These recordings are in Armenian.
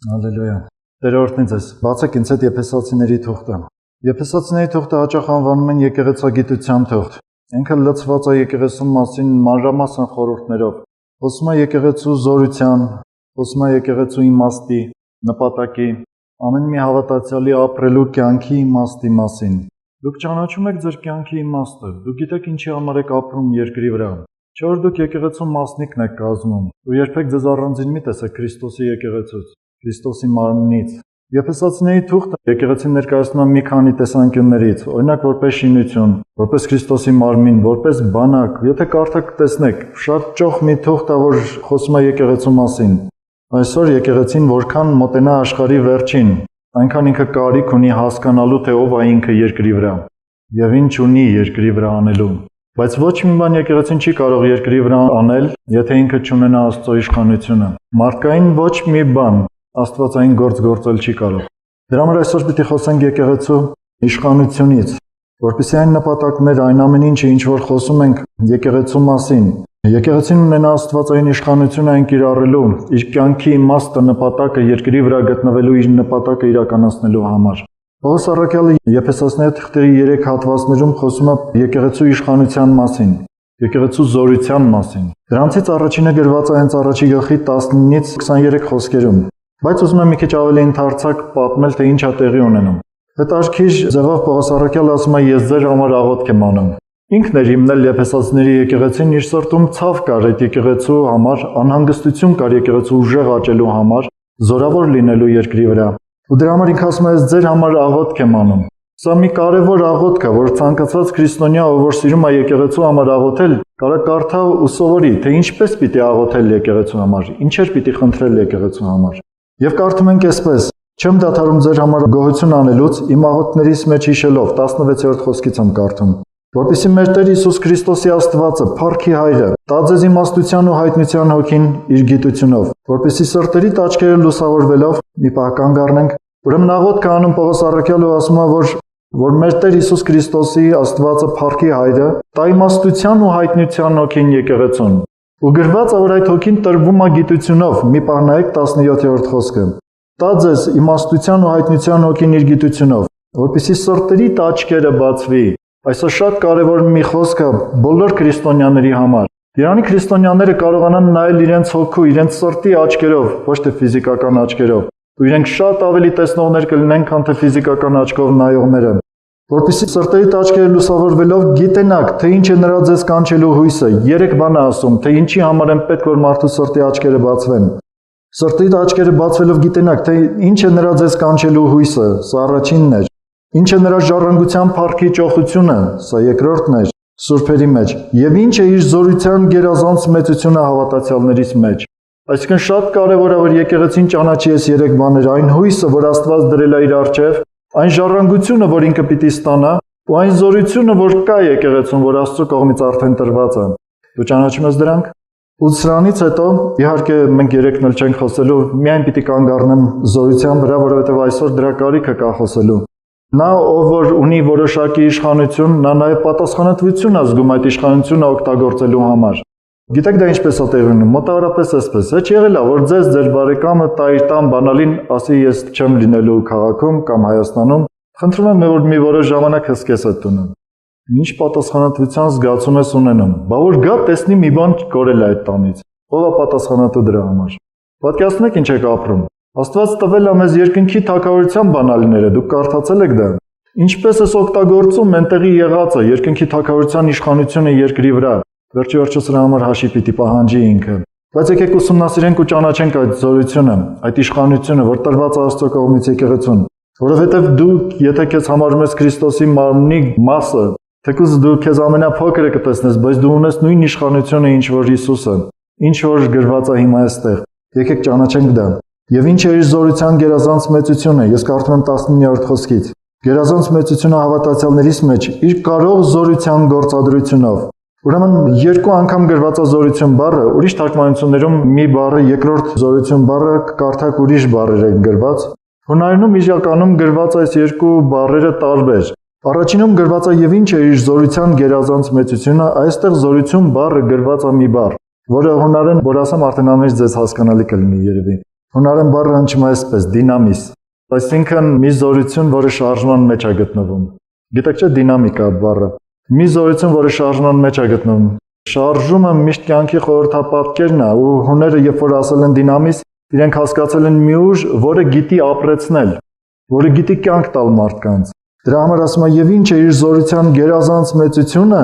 Հալելույա։ Տեր օրհնի ձեզ։ Բացեք ինձ հետ Եփեսացիների թուղթը։ Եփեսացիների թուղթը հաճախ անվանում են եկեղեցագիտության թուղթ։ Ինքը լցված է եկեղեցու մասին մանրամասն խորհուրդներով։ Խոսում է եկեղեցու զորության, խոսում է եկեղեցու իմաստի, նպատակի, ամեն մի հավատացյալի ապրելու կյանքի իմաստի մասին։ Դուք ճանաչում եք ձեր կյանքի իմաստը։ Դուք գիտեք ինչի համար եք ապրում երկրի վրա։ Չէ՞ որ դուք եկեղեցու մասնիկն եք կազմում, ու երբեք ձեզ առանձին մի տեսեք Քրիստոսի եկեղեցուց, Քրիստոսի մարմնից։ Եփեսացիների թուղթը եկեղեցին ներկայացնում է մի քանի տեսանկյուններից, օրինակ որպես շինություն, որպես Քրիստոսի մարմին, որպես բանակ։ Եթե կարդաք կտեսնեք, շատ ճոխ մի թուղթ է, որ խոսում է եկեղեցու մասին։ Այսօր եկեղեցին որքան մոտենա աշխարհի վերջին, այնքան ինքը կարիք ունի հասկանալու, թե ով է ինքը երկրի վրա եւ ինչ ունի երկրի վրա անելու։ Բայց ոչ մի բան եկեղեցին չի կարող երկրի վրա անել, եթե ինքը չունենա Աստծո իշխանությունը։ Մարդկային ոչ մի բան աստվածային գործ գործել չի կարող։ Դրա համար այսօր պիտի խոսենք եկեղեցու իշխանությունից, որպեսզի այն նպատակները, այն ամեն ինչը, ինչ որ խոսում ենք եկեղեցու մասին, եկեղեցին ունենա աստվածային իշխանությունը այն կիրառելու, իր կյանքի իմաստը, նպատակը երկրի վրա գտնվելու իր նպատակը իրականացնելու համար։ Պողոս առաքյալը Եփեսացիների թղթի 3 հատվածներում խոսում է եկեղեցու իշխանության մասին, եկեղեցու զորության մասին։ Դրանցից առաջինը գրված է հենց առաջի գլխի 19-ից 23 խոսքերում։ Բայց ուզում եմ մի քիչ ավելի ընդարձակ պատմել, թե ինչ է տեղի ունենում։ Հետարքիր ձևով Պողոս առաքյալը ասում է՝ ես ձեր համար աղոթք եմ անում։ Ինքն էր հիմնել Եփեսացիների եկեղեցին, իր սրտում ցավ կար այդ եկեղեցու համար, անհանգստություն կար եկեղեցու ուժեղ աճելու համար, զորավոր լինելու երկրի վրա։ Ու դրա համար ինքը ասում է՝ ես ձեր համար աղոթք եմ անում։ Սա մի կարևոր աղոթք է, որ ցանկացած քրիստոնյա, ով որ սիրում է եկեղեցու համար աղոթել, կարող է կարդա ու սովորի, թե ինչպես պիտի աղոթել եկեղեցու համար, ինչեր պիտի խնդրել եկեղեցու համար։ Եվ կարդում ենք այսպես. չեմ դադարում ձեր համար գոհություն անելուց, իմ աղոթքներիս մեջ հիշելով, 16-րդ խոսքից եմ կարդում, որպեսզի մեր Տեր Հիսուս Քրիստոսի Աստվածը, Փառքի Հայրը, տա ձեզ իմաստության ու հայտնության հոգին իր գիտությունով, որպեսզի սրտերիդ աչքերը լուսավորվելով, մի պահ կանգ առնենք, ուրեմն աղոթք անում Պողոս առաքյալը ասում է, որ մեր Տեր Հիսուս Քրիստոսի Աստվածը, Փառքի Հայրը, տա իմաստության ու հայտնության հոգին եկեղեցուն։ Ու գրված է, որ այդ հոգին տրվում է գիտությունով, մի պահ նայեք 17-րդ խոսքը։ Տա ձեզ իմաստության ու հայտնության հոգին իր գիտությունով, որպեսզի սրտերիդ աչքերը բացվի։ Այսօր շատ կարևոր մի խոսք է բոլոր քրիստոնյաների համար։ Երանի քրիստոնյաները կարողանան նայել իրենց հոգու, իրենց սրտի աչքերով, ոչ թե ֆիզիկական աչքերով, ու իրենք շատ ավելի տեսնողներ կլինեն, քան թե ֆիզիկական աչքով նայողները։ Որպեսզի սրտերիդ աչքերը լուսավորվելով գիտենաք, թե ինչ է նրա ձեզ կանչելու հույսը։ 3 բան է ասում, թե ինչի համար են պետք որ մարդու սրտի աչքերը բացվեն։ Սրտերիդ աչքերը բացվելով գիտենաք, թե ինչ է նրա ձեզ կանչելու հույսը, սա առաջինն էր։ Ինչ է նրա ժառանգության փառքի ճոխությունը, սա երկրորդն էր սուրբերի մեջ, եւ ինչ է իր զորության գերազանց մեծությունը հավատացյալներից մեջ։ Այսինքն շատ կարևոր է որ եկեղեցին ճանաչի այս 3 բաները, այն հույսը, որ Աստված դրել է իր առջև, այն ժառանգությունը, որ ինքը պիտի ստանա, ու այն զորությունը, որ կա եկեղեցում, որ Աստծո կողմից արդեն տրված է։ Դու ճանաչում ես դրանք։ Ու սրանից հետո, իհարկե մենք երեքն էլ չենք խոսելու, միայն պիտի կանգ առնեմ զորության վրա, որովհետև այսօր դրա կարիքը կա խոսելու։ Նա, ով որ ունի որոշակի իշխանություն, նա նաև պատասխանատվություն է զգում այդ իշխանությունը օգտագործելու համար։ Գիտեք դա ինչպես է տեղի ունենում, մոտավորապես այսպես։ Հեչ եղել է, որ ձեր բարեկամը տա իր տան բանալին, ասի ես չեմ լինելու քաղաքում կամ Հայաստանում, խնդրում եմ որ մի որոշ ժամանակ հսկես այդ տունը։ Ինչ պատասխանատվության զգացում ես ունենում։ Բա որ գա տեսնի մի բան կորել է այդ տանից։ Ո՞վ է պատասխանատու դրա համար։ Պատկերացնեք ինչ եք ապրում։ Աստված տվել է մեզ երկնքի թագավորության բանալիները, դուք կարդացել եք դա։ Ինչպես ես օգտագործում այնտեղի եղածը, երկնքի թագավորության իշխանությունը երկրի վրա։ Վերջի սրա համար հաշիվ պիտի պահանջի ինքը։ Բայց եկեք ուսումնասիրենք ու ճանաչենք այդ զորությունը, այդ իշխանությունը, որ տրված է Աստծո կողմից եկեղեցուն։ Որովհետև դու, եթե քեզ համարում ես Քրիստոսի մարմնի մասը, թեկուզ դու քեզ ամենափոքրը կտեսնես, բայց դու ունես նույն իշխանությունը, ինչ որ Հիսուսը, ինչ որ գրված է հիմա այստեղ։ Եկեք ճանաչենք դա։ Եվ ինչ է իր զորության գերազանց մեծությունը, ես կարդում եմ 19-րդ խոսքից։ Գերազանց մեծությունը հավատացյալներից մեջ իր կարող զորության գործադրությունով։ Ուրեմն 2 անգամ գրված է զորություն բառը, ուրիշ թարգմանություններում մի բառը, երկրորդ զորություն բառը կարդակ ուրիշ բառեր են գրված։ Հունարենում իրականում գրված այս 2 բառերը տարբեր։ Առաջինում գրված է եւ ինչ է իր զորության գերազանց մեծությունը, այստեղ զորություն բառը գրված է մի բառ, որը հունարեն, որ ասեմ արդեն ամենից ձեզ հասկանալի կլինի երևի։ Հունարեն բառը հնչում է այսպես՝ դինամիս, այսինքն մի զորություն, որը շարժման մեջ է գտնվում։ Գիտեք չէ, դինամիկա բառը։ Մի զորություն, որը շարժման մեջ է գտնվում։ Շարժումը միշտ կյանքի խորհրդապատկերն է, ու հուները երբ որ ասել են դինամիս, իրենք հասկացել են մի ուժ, որը գիտի ապրեցնել, որը գիտի կյանք տալ մարդկանց։ Դրա համար ասում է, եւ ինչ է իր զորության գերազանց մեծությունը,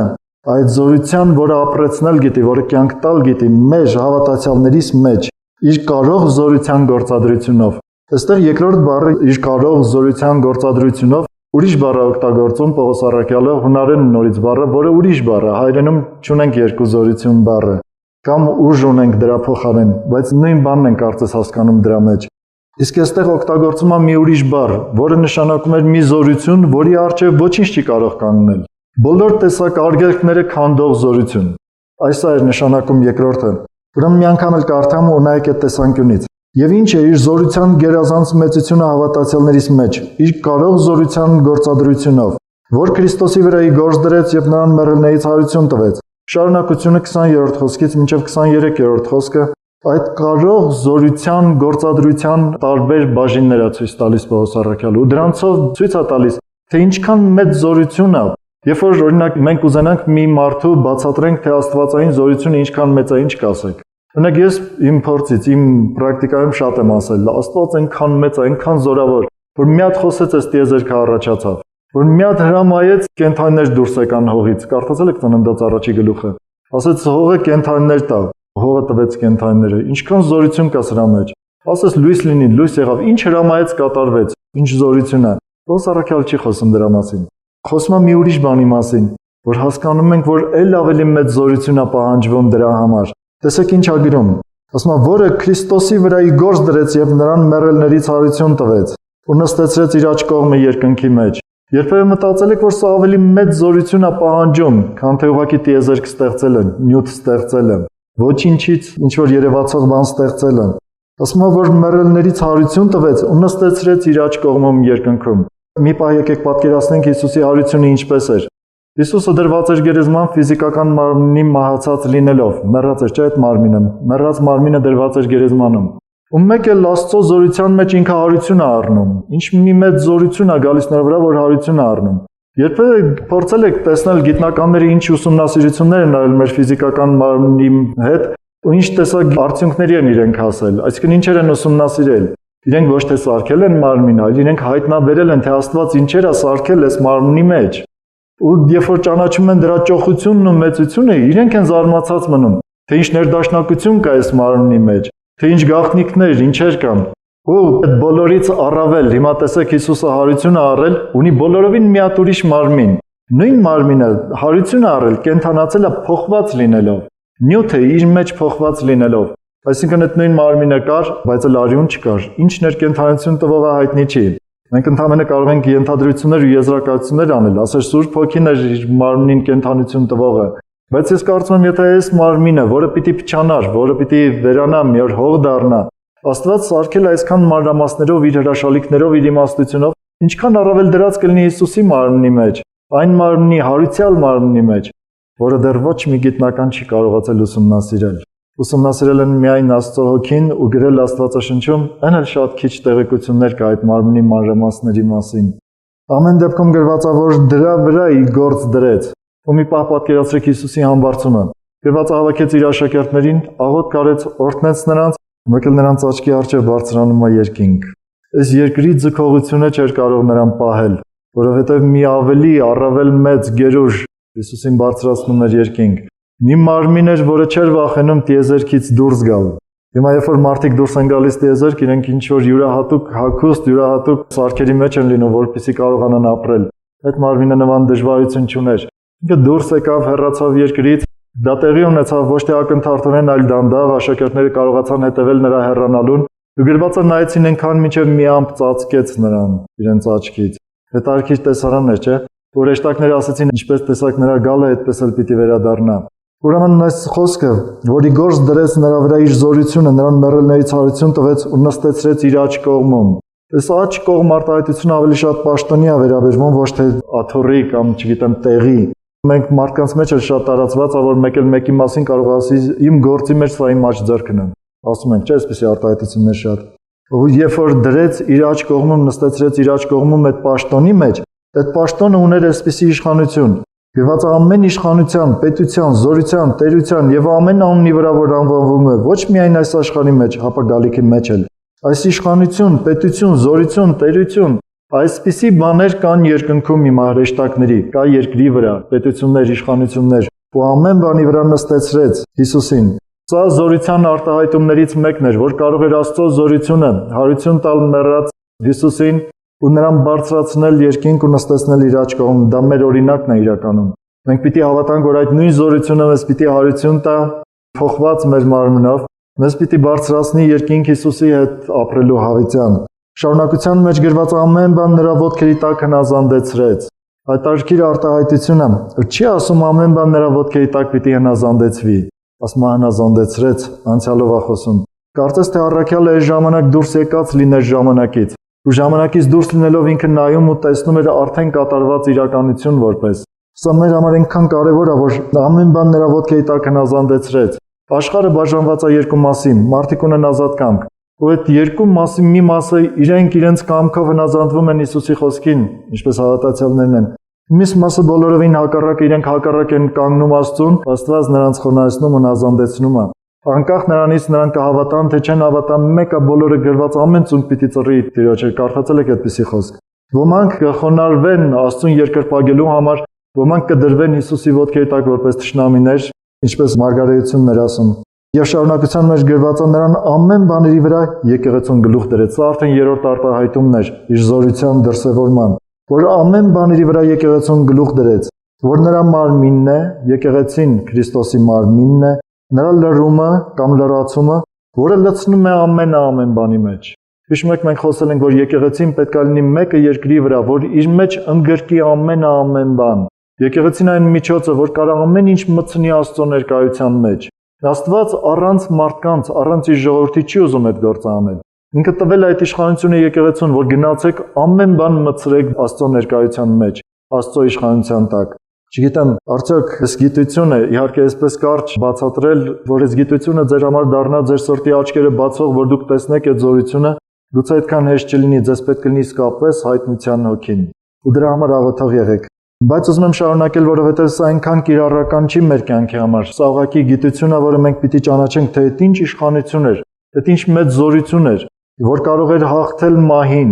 այդ զորության, որը ապրեցնել գիտի, որը կյանք տալ գիտի մեր հավատացյալներիս մեջ, իր կարող զորության գործադրությունով։ Այստեղ երկրորդ բառը իր կարող զորության գործադրությունով ուրիշ բառ է օգտագործում Պողոս առաքյալը, հունարեն նորից բառը, որը ուրիշ բառ է, հայերենում չունենք երկու զորություն բառը, կամ ուժ ունենք դրա փոխարեն, բայց նույն բանն ենք կարծես հասկանում դրա մեջ։ Իսկ այստեղ օգտագործում է մի ուրիշ բառ, որը նշանակում է մի զորություն, որի առջև ոչինչ չի կարող կանգնել։ Բոլոր տեսակ արգելքները քանդող զորություն։ Այս է նշանակում երկրորդը։ Ուրեմն մի անգամ էլ կարդամ ու նայեք այդ տեսանկյունից։ Եվ ինչ է իր զորության գերազանց մեծությունը հավատացյալներիս մեջ, իր կարող զորության գործադրությունով, որ Քրիստոսի վրա ի գործ դրեց եւ նրան մեռելներից հարություն տվեց։ Շարունակությունը 20-րդ խոսքից մինչև 23-րդ խոսքը այդ կարող զորության գործադրության տարբեր բաժիններ է ցույց տալիս Պողոս առաքյալը, ու դրանցով ցույց է տալիս, թե ինչքան մեծ զորություն է։ Երբ որ օրինակ մենք ուզենանք մի մարդու բացատրենք, թե աստվածային զորությունը ինչքան մեծ է, ինչ կասեք։ Օրինակ ես իմ փորձից, իմ պրակտիկայում շատ եմ ասել, Աստված այնքան մեծ է, այնքան զորավոր, որ մի հատ խոսեց այս տիեզերքը առաջացավ, որ մի հատ հրամայեց կենդանիներ դուրս եկան հողից, կարդացել եք Ծննդոց առաջի գլուխը, ասեց հողը կենդանիներ տա, հողը տվեց կենդանիները, ինչքան զորություն կա սրա մեջ, ասեց լույս լինի, լույս եղավ, ինչ հրամայեց կատարվեց, ինչ զորություն է։ Պողոս առաքյալը չի խոսում դրա մասին, խոսում է մի ուրիշ բանի մասին, որ հասկանում ենք, որ այլ ավելի մեծ զորություն է պահանջվում դրա համար։ Տեսեք ինչ ա գրում, ասում է, որը Քրիստոսի վրա ի գործ դրեց եւ նրան մեռելներից հարություն տվեց ու նստեցրեց իր աջ կողմը երկնքի մեջ։ Երբևէ մտածել եք, որ սա ավելի մեծ զորություն է պահանջում, քան թե ուղղակի տիեզերք ստեղծելը, նյութ ստեղծելը, ոչինչից ինչ որ երևացող բան ստեղծելը։ Ասում է, որ մեռելներից հարություն տվեց ու նստեցրեց իր աջ կողմում երկնքում։ Մի պահ եկեք պատկերացնենք Հիսուսի հարությունը ինչպես էր։ Հիսուսը դրված էր գերեզման ֆիզիկական մարմնի մահացած լինելով, մեռած էր չէ՞ այդ մարմինը, մեռած մարմինը դրված էր գերեզմանում։ Ու մեկ էլ Աստծո զորության մեջ ինքը հարություն է առնում։ Ինչ մի մեծ զորություն է գալիս նրա վրա, որ հարություն է առնում։ Երբևէ փորձել եք տեսնել գիտնականները ինչ ուսումնասիրություններ են արել մեր ֆիզիկական մարմնի հետ, ու ինչ տեսակ արդյունքների են իրենք հասել, այսինքն ինչեր են ուսումնասիրել։ Իրենք ոչ թե սարքել են մարմինը, այլ իրենք հայտնաբերել են, թե Աստված ինչեր է սարքել այս մարմնի մեջ։ Ու երբ որ ճանաչում են դրա ճոխությունն ու մեծությունը, իրենք են զարմացած մնում, թե ինչ ներդաշնակություն կա այս մարմնի մեջ, թե ինչ գաղտնիքներ, ինչեր կան։ Ու այդ բոլորից առավել, հիմա տեսեք Հիսուսը հարություն է առել, ունի բոլորովին մի հատ ուրիշ մարմին։ Նույն մարմինը հարություն է առել, կենդանացել է փոխված լինելով, նյութը իր մեջ փոխված լինելով։ Այսինքն այդ նույն մարմինը կար, բայց էլ արյուն չկար։ Ինչն էր կենդանություն տվողը հայտնի չի։ Մենք ընդհանրապես կարող ենք ենթադրություններ ու եզրակացություններ անել, ասել Սուրբ Հոգին էր իր մարմնին կենդանություն տվողը, բայց ես կարծում եմ, եթե այս մարմինը, որը պիտի փչանար, որը պիտի վերանա, մի օր հող դառնա, Աստված սարքել այսքան մանրամասներով, իր հրաշալիքներով, իր իմաստությունով, ինչքան առավել դրած կլինի Հիսուսի մարմնի մեջ, այն մարմնի, հարության մարմնի մեջ, որը դեռ ոչ մի գիտնական չի կարողացել ուսումնասիրել։ Ուսումնասիրել են միայն Աստծո Հոգին ու գրել Աստվածաշնչում, այն էլ շատ քիչ տեղեկություններ կա այդ մարմնի մանրամասների մասին։ Ամեն դեպքում գրված է, որ դրա վրա ի գործ դրեց։ Ու մի պահ պատկերացրեք Հիսուսի համբարձումը։ Գրված հավաքեց իր աշակերտներին, աղոթք արեց, օրհնեց նրանց, մեկ էլ նրանց աչքի առջև բարձրանում է երկինք։ Այս երկրի ձգողությունը չէր կարող նրան պահել, որովհետև մի ավելի առավել մեծ գերուժ Հիսուսին բարձրացնում էր երկինք։ Մի մարմին էր, որը չէր վախենում տիեզերքից դուրս գալ։ Հիմա երբ որ մարդիկ դուրս են գալիս տիեզերք, իրենք ինչ որ յուրահատուկ հագուստ, յուրահատուկ սարքերի մեջ են լինում, որպեսզի կարողանան ապրել։ Այդ մարմինը նման դժվարություն չուներ։ Ինքը դուրս եկավ, հեռացավ երկրից, դա տեղի ունեցավ ոչ թե ակնթարթորեն, այլ դանդաղ, աշակերտները կարողացան հետևել նրա հեռանալուն։ Ու գրված է նայեցին այնքան մինչև մի ամպ ծածկեց նրան իրենց աչքից։ Հետարքիր տեսարան էր, չէ՞։ Որեշտակները ասեցին, ինչպես տեսակ նրա գալը, այդպես էլ պիտի վերադառնա։ Ուրեմն այս խոսքը, որի գործ դրեց նրա վրա իր զորությունը, նրան մեռելներից հարություն տվեց ու նստեցրեց իր աջ կողմում։ Այս աջ կողմ արտահայտությունը ավելի շատ պաշտոնի է վերաբերվում, ոչ թե աթոռի կամ չգիտեմ տեղի։ Մենք մարդկանց մեջ էլ շատ տարածված է, որ մեկ էլ մեկի մասին կարող ասի իմ գործի մեջ սա իմ աջ ձեռքն է։ Ասում ենք, չէ՞, այսպեսի արտահայտություններ շատ։ Ու երբ որ դրեց իր աջ կողմում, նստեցրեց իր աջ կողմում այդ պաշտոնի մեջ, այդ պաշտոնը ուներ այսպիսի իշխանություն։ Գրված ամեն իշխանության, պետության, զորության, տերության եւ ամեն անունի վրա որ անվանվում է, ոչ միայն այս աշխարհի մեջ, հապա գալիքի մեջ էլ։ Այս իշխանություն, պետություն, զորություն, տերություն, այսպիսի բաներ կան երկնքում իմ հրեշտակների, կա երկրի վրա, պետություններ, իշխանություններ, ու ամեն բանի վրա նստեցրեց Հիսուսին։ Սա զորության արտահայտումներից մեկն էր, որ կարող էր Աստծո զորությունը հարություն տալ մեռած Հիսուսին ու նրան բարձրացնել երկինք ու նստեցնել իր աջ կողմում։ Դա մեր օրինակն է իրականում։ Մենք պիտի հավատանք, որ այդ նույն զորությունը մեզ պիտի հարություն տա փոխված մեր մարմնով, մեզ պիտի բարձրացնի երկինք Հիսուսի հետ ապրելու հավիտյան։ Շարունակության մեջ գրված ամեն բան նրա ոտքերի տակ հնազանդեցրեց։ Այդ արքիր արտահայտությունը չի ասում ամեն բան նրա ոտքերի տակ պիտի հնազանդեցվի, ասում հնազանդեցրեց, անցյալով է խոսում։ Կարծես թե առաքյալը այս ժամանակ դուրս եկած լիներ ժամանակից, ու ժամանակից դուրս լինելով ինքը նայում ու տեսնում էր արդեն կատարված իրականություն որպես։ Սա մեր համար այնքան կարևոր է, որ ամեն բան նրա ոտքերի տակ հնազանդեցրեց։ Աշխարհը բաժանված է երկու մասի, մարդիկ ունեն ազատ կամք, ու այդ երկու մասի մի մասը իրենց կամքով հնազանդվում են Հիսուսի խոսքին, ինչպես հավատացյալներն են։ Մյուս մասը բոլորովին հակառակ, իրենք հակառակ են կանգնում Աստծուն, Աստված նրանց խոնարհեցնում ու հնազանդեցնում է։ Անկախ նրանից նրանք կհավատան, թե չեն հավատա, մեկը բոլորը գրված ամեն ծունկ պիտի ծռի Տիրոջ, կարդացել եք այդպիսի խոսք։ Ոմանք կխոնարհվեն Աստծուն երկրպագելու համար, ոմանք կդրվեն Հիսուսի ոտքերի տակ որպես թշնամիներ, ինչպես Մարգարեությունն էր ասում։ Եվ շարունակության մեջ գրված է նրան ամեն բաների վրա եկեղեցուն գլուխ դրեց։ Սա արդեն երրորդ արտահայտումն էր իր զորության դրսևորման, որ ամեն բաների վրա եկեղեցուն գլուխ դրեց, որ նրա մարմինն է, եկեղեցին Քրիստոսի մարմինն է, նրա լրումը կամ լրացումը, որը լցնում է ամեն բանի մեջ։ Հիշում եք, մենք խոսել ենք, որ եկեղեցին պետք է լինի մեկը երկրի վրա, որ իր մեջ ընդգրկի ամեն բան։ Եկեղեցին այն միջոցը, որ կարող ամեն ինչ մտցնի Աստծո ներկայության մեջ։ Աստված առանց մարդկանց, առանց իր ժողովրդի չի ուզում այդ գործը անել։ Ինքը տվել է այդ իշխանությունը եկեղեցուն, որ գնացեք ամեն բան մտցրեք Աստծո ներկայության մեջ, Աստծո իշխանության տակ։ Չգիտեմ, արդյոք այս գիտությունը, իհարկե այսպես կարճ բացատրել, որ այս գիտությունը ձեր համար դառնա ձեր սրտի աչքերը բացող, որ դուք տեսնեք այդ զորությունը, գուցե այդքան հեշտ չլինի, ձեզ պետք կլինի իսկապես հայտնության հոգին։ Ու դրա համար աղոթող եղեք։ Բայց ուզում եմ շարունակել, որովհետև սա այնքան կիրառական չի մեր կյանքի համար։ Սա ուղղակի գիտությունը, որը մենք պիտի ճանաչենք, թե այդ ինչ իշխանություն էր, այդ ինչ մեծ զորություն էր, որ կարող էր հաղթել մահին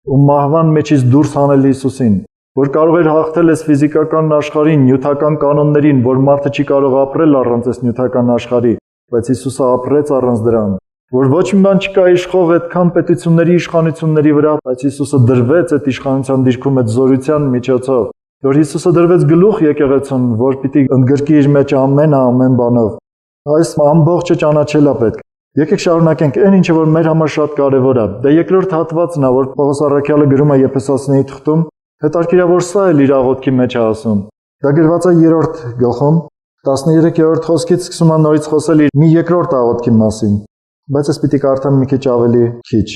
ու մահվան մեջից դուրս հանել Հիսուսին, որ կարող էր հաղթել այս ֆիզիկական աշխարհին, նյութական կանոններին, որ մարդը չի կարող ապրել առանց այս նյութական աշխարհի, բայց Հիսուսը ապրեց առանց դրան, որ ոչ մի բան չկա իշխող այդքան պետությունների իշխանությունների վրա, բայց Հիսուսը դրվեց այդ իշխանության դիրքում այդ զորության միջոցով, որ Հիսուսը դրվեց գլուխ եկեղեցուն, որ պիտի ընդգրկի իր մեջ ամեն բանով։ Այս ամբողջը ճանաչելա պետք։ Եկեք շարունակենք այն ինչը որ մեր համար շատ կարևոր է։ Դա երկրորդ հատվածն է, որ Պողոս առաքյալը գրում է Եփեսացիների թղթում, հետարքիրավոր սա էլ իր աղոթքի մեջ է ասում։ Դա գրված է 3-րդ գլխում, 13-րդ խոսքից սկսում է նորից խոսել իր մի երկրորդ աղոթքի մասին, բայց ես պիտի կարդամ մի քիչ ավելի քիչ։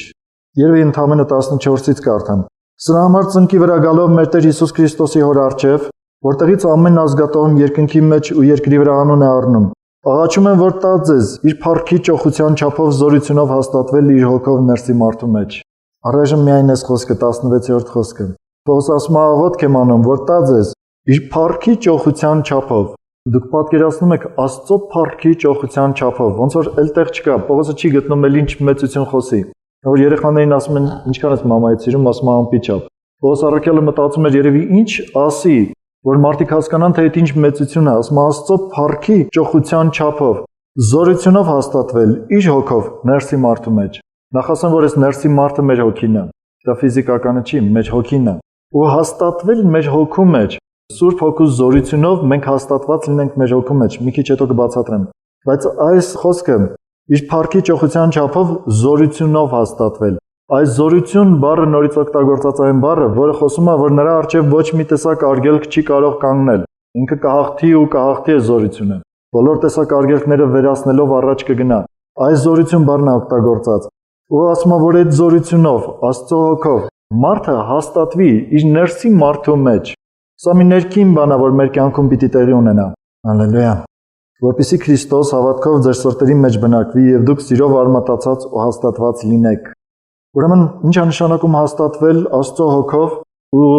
Երևի ընդամենը 14-ից կարդամ։ Սրա համար ծնկի վրա գալով մեր Տեր Հիսուս Քրիստոսի հոր առջև, որտեղից ամեն ազգատողում երկնքի մեջ ու երկրի վրա անուն է առնում, աղաչում եմ, որ տա ձեզ իր փառքի ճոխության չափով զորությունով հաստատվել իր հոգով ներսի մարդու մեջ։ Առայժմ միայն այս խոսքը 16-րդ խոսքը։ Պողոս ասում է աղոթք եմ անում, որ տա ձեզ իր փառքի ճոխության չափով։ Դուք պատկերացնում եք Աստծո փառքի ճոխության չափով, ոնց որ այլտեղ չկա, Պողոսը չի գտնում էլ ինչ մեծություն խոսի։ Որ երեխաներին ասում են, ինչքան ես մամայից սիրում, ասում է ամպի չափ։ Պողոս առաքյալը մտածում էր երևի ինչ ասի, որ մարդիկ հասկանան, թե այդ ինչ մեծություն է, ասում է Աստծո փառքի ճոխության չափով, զորությունով հաստատվել իր հոգով ներսի մարդու մեջ։ Նախ ասեմ, որ այս ներսի մարդը մեր հոգին է, դա ֆիզիկականը չի, մեր հոգին է։ Ու հաստատվել մեր հոգու մեջ, Սուրբ Հոգու զորությունով մենք հաստատված լինենք մեր հոգու մեջ, մի քիչ հետո կբացատրեմ։ Բայց այս խոսքը իր փառքի ճոխության չափով զորությունով հաստատվել։ Այս զորություն բառը նորից օգտագործած այն բառը, որը խոսում է, որ նրա առջև ոչ մի տեսակ արգելք չի կարող կանգնել։ Ինքը կհաղթի ու կհաղթի է զորությունը։ Բոլոր տեսակ արգելքները վերացնելով առաջ կգնա։ Այս զորություն բառն է օգտագործած։ Ու ասում է, որ այդ զորությունով, Աստծո հոգով, մարդը հաստատվի իր ներսի մարդու մեջ։ Սա մի ներքին բան է, որ մեր կյանքում պիտի տեղի ունենա։ Հալելույա։ Որպեսզի Քրիստոս հավատքով ձեր սրտերի մեջ բնակվի եւ դուք սիրով արմատացած ու հաստատված լինեք։ Ուրեմն ինչ է նշանակում հաստատվել Աստծո հոգով ու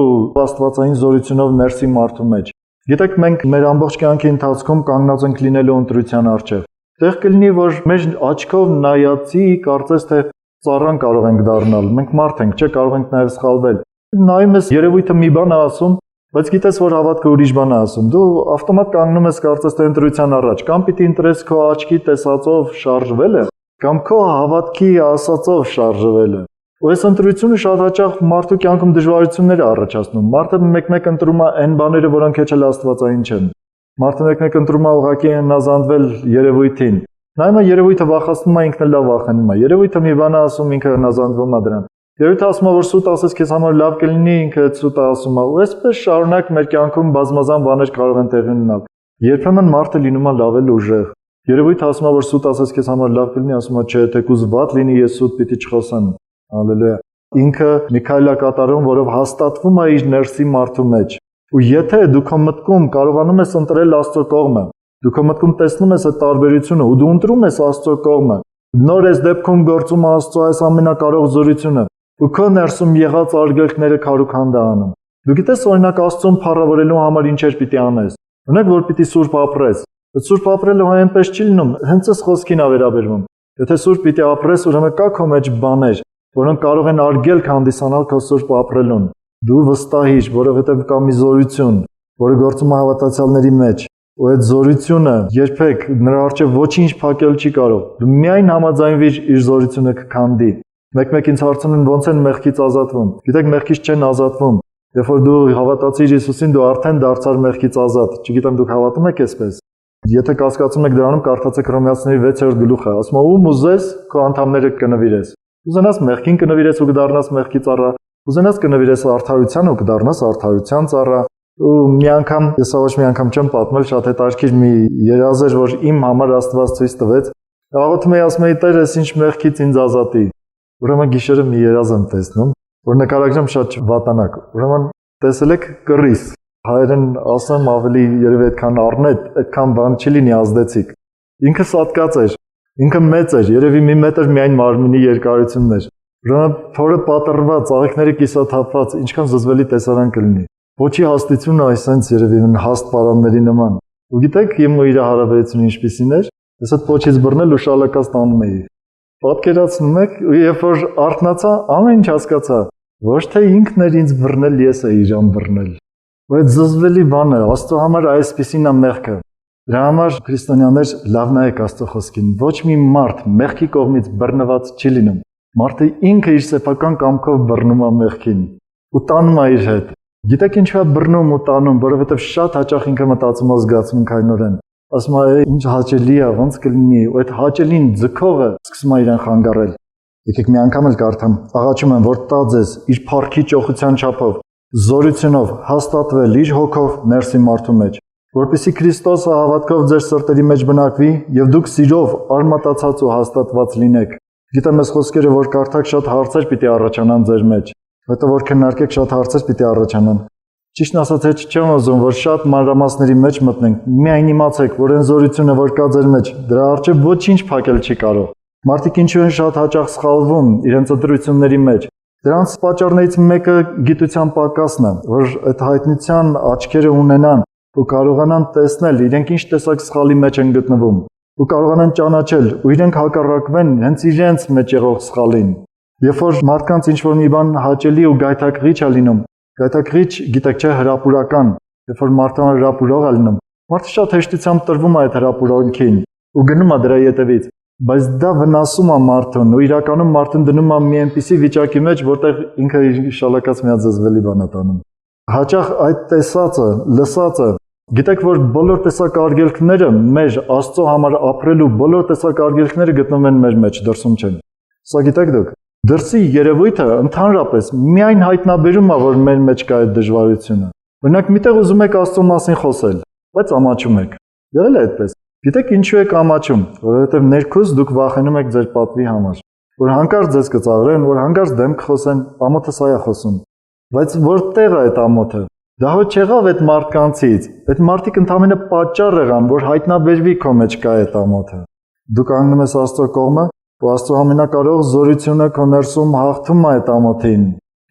աստվածային զորությունով ներսի մարդու մեջ։ Գիտեք, մենք մեր ամբողջ կյանքի ընթացքում կանգնած ենք լինելու ընտրության առջև։ Տեղ կլինի, որ մեր աչքով նայածի կարծես թե ծառան կարող ենք դառնալ։ Մենք մարդ ենք, չէ, կարող ենք նաև սխալվել։ Նայում ես, երևույթը մի բան է ասում, բայց գիտես, որ հավատքը ուրիշ բան է ասում։ Դու ավտոմատ կանգնում ես կարծես թե ընտրության առաջ, կամ պիտի ընտրես քո աչքի տեսածով շարժվելը, կամ քո հավատքի ասածով շարժվելը։ Ու այս ընտրությունը շատ հաճախ մարդու կյանքում դժվարություններ է առաջացնում։ Մարդը մեկ-մեկ ընտրում է այն բաները, որոնք հեչ էլ աստվածային չեն։ Մարդը մեկ-մեկ ընտրում է ուղղակի հնազանդվել երևույթին։ Նայում է երևույթը վախեցնում է, ինքն էլ լավ վախենում է։ Երևույթը մի բան է ասում, ինքը հնազանդվում է դրան։ Երևույթը ասում է, որ սուտ ասես քեզ համար լավ կլինի, ինքը սուտը ասում է։ Ու այսպես շարունակ մեր կյանքում բազմազան բաներ կարող են տեղի ունենալ։ Երբեմն մարդը լինում է լավ էլ ուժեղ։ Երևույթը ասում է, որ սուտ ասես քեզ համար լավ կլինի, ասում է, չէ, թեկուզ վատ լինի, ես սուտ պիտի չխոսեմ։ Հալելույա։ Ինքը մի քայլ է կատարում, որով հաստատվում է իր ներսի մարդու մեջ։ Ու եթե դու քո մտքում կարողանում ես ընտրել Աստծո կողմը, դու քո մտքում տեսնում ես այդ տարբերությունը ու դու ընտրում ես Աստծո կողմը, նոր այս դեպքում գործում է Աստծո այս ամենակարող զորությունը, ու քո ներսում եղած արգելքները քարուքանդ է անում։ Դու գիտես, օրինակ Աստծուն փառավորելու համար ինչեր պիտի անես։ Օրինակ, որ պիտի սուրբ ապրես։ Այդ սուրբ ապրելը այնպես չի լինում, հենց այս խոսքին է վերաբերվում։ Եթե սուրբ պիտի ապրես, ուրեմն կա քո մեջ բաներ, որոնք կարող են արգելք հանդիսանալ քո սուրբ ապրելուն։ Դու վստահիր, որովհետև կա մի զորություն, որը գործում է հավատացյալների մեջ, ու այդ զորությունը երբեք նրա առջև ոչինչ փակել չի կարող։ Դու միայն համաձայնվիր իր զորությունը կքանդի։ Մեկ-մեկ ինձ հարցնում են ոնց են մեղքից ազատվում։ Գիտեք, մեղքից չեն ազատվում։ Երբ որ դու հավատացիր Հիսուսին, դու արդեն դարձար մեղքից ազատ։ Չգիտեմ դուք հավատում եք այսպես։ Եթե կասկածում եք դրանում, կարդացեք Հռոմեացիների 6-րդ գլուխը, ասում է՝ «Ում ուզես քո անդամները կնվիրես»։ Ուզենաս մեղքին կնվիրես ու կդառնաս մեղքի ծառա, ուզենաս կնվիրես արդարության ու կդառնաս արդարության ծառա։ Ու մի անգամ, ես ոչ մի անգամ չեմ պատմել, շատ հետաքրքիր մի երազ էր, որ իմ համար Աստված ցույց տվեց։ Աղոթում էի, ասում էի՝ «Տեր, ես ինչ մեղքից ինձ ազատի»։ Ուրեմն գիշերը մի երազ եմ տեսնում, որ նկարագրեմ շատ վատանակ։ Ուրեմն տեսել եք կռիս։ Հայերեն ասեմ ավելի երևի այդքան առնետ, այդքան բան չի լինի ազդեցիկ։ Ինքը սատկած էր, ինքը մեծ էր, երևի մի մետր միայն մարմինի երկարությունն էր։ Ուրեմն փորը պատռված, ծաղիկները կիսաթափված, ինչքան զզվելի տեսարան կլինի։ Ոչի հաստությունը այսենց երևի հաստ պարանների նման։ Ու գիտեք, իմ ու իր հարաբերությունը ինչպիսին էր։ Ես այդ փոչից բռնել ու շալակած տանում էի։ Պատկերացնում եք, երբ որ արթնացա, ամեն ինչ հասկացա։ Ոչ թե ինքն էր ինձ բռնել, ես էի իրան բռնել։ Ու այդ զզվելի բանը, Աստծո համար այսպիսին է մեղքը։ Դրա համար քրիստոնյաներ լավ նայեք Աստծո խոսքին։ Ոչ մի մարդ մեղքի կողմից բռնված չի լինում։ Մարդը ինքը իր սեփական կամքով բռնում է մեղքին ու տանում է իր հետ։ Գիտեք ինչու է բռնում ու տանում, որովհետև շատ հաճախ ինքը մտածում է զգացմունքայնորեն։ Ասում է, ինչ հաճելի է, ոնց կլինի, ու այդ հաճելին ձգողը սկսում է իրեն խանգարել։ Եկեք մի անգամ էլ կարդամ։ Աղաչում եմ, որ տա ձեզ իր փառքի ճոխության չափով, զորությունով հաստատվել իր հոգով ներսի մարդու մեջ, որպեսզի Քրիստոսը հավատքով ձեր սրտերի մեջ բնակվի եւ դուք սիրով արմատացած ու հաստատված լինեք։ Գիտեմ, այս խոսքերը որ կարդաք, շատ հարցեր պիտի առաջանան ձեր մեջ, հետո որ քննարկեք, շատ հարցեր պիտի առաջանան։ Ճիշտն ասած, հետ չեմ ուզում, որ շատ մանրամասների մեջ մտնենք։ Միայն իմացեք, որ այն զորությունը, որ կա ձեր մեջ, դրա առջև ոչինչ փակել չի կարող։ Մարդիկ ինչու են շատ հաճախ սխալվում իրենց ընտրությունների մեջ։ Դրանց պատճառներից մեկը գիտության պակասն է, որ այդ հայտնության աչքերը ունենան ու կարողանան տեսնել իրենք ինչ տեսակ սխալի մեջ են գտնվում ու կարողանան ճանաչել ու իրենք հակառակվեն հենց իրենց մեջ եղող սխալին։ Երբ որ մարդկանց ինչ-որ մի բան հաճելի ու գայթակղիչ է լինում, գայթակղիչ, գիտեք չէ, հրապուրական, երբ որ մարդը հրապուրող է լինում, մարդը շատ հեշտությամբ տրվում է այդ հրապուրանքին ու գնում է դրա ետևից, բայց դա վնասում է մարդուն ու իրականում մարդուն դնում է մի այնպիսի վիճակի մեջ, որտեղ ինքը շալակած մի հատ զզվելի բան է տանում։ Հաճախ այդ տեսածը, լսածը, գիտեք որ բոլոր տեսակ արգելքները մեր Աստծո համար ապրելու բոլոր տեսակ արգելքները գտնվում են մեր մեջ, դրսում չեն։ Սա գիտեք դուք, դրսի երևույթը ընդհանրապես միայն հայտնաբերում է, որ մեր մեջ կա այդ դժվարությունը։ Օրինակ միտեղ ուզում եք Աստծո մասին խոսել, բայց ամաչում եք։ Եղել է այդպես։ Գիտեք ինչու եք ամաչում, որովհետև ներքուս դուք վախենում եք ձեր պատվի համար, որ հանկարծ ձեզ կծաղրեն, որ հանկարծ դեմ կխոսեն, ամոթը սա է խոսում։ Բայց որտեղ է այդ ամոթը։ Դա ոչ եղավ այդ մարդկանցից, այդ մարդիկ ընդամենը պատճառ եղան, որ հայտնաբերվի քո մեջ կա այդ ամոթը։ Դու կանգնում ես Աստծո կողմը, Ու Աստծո ամենակարող զորությունը քո ներսում հաղթում է այդ ամոթին։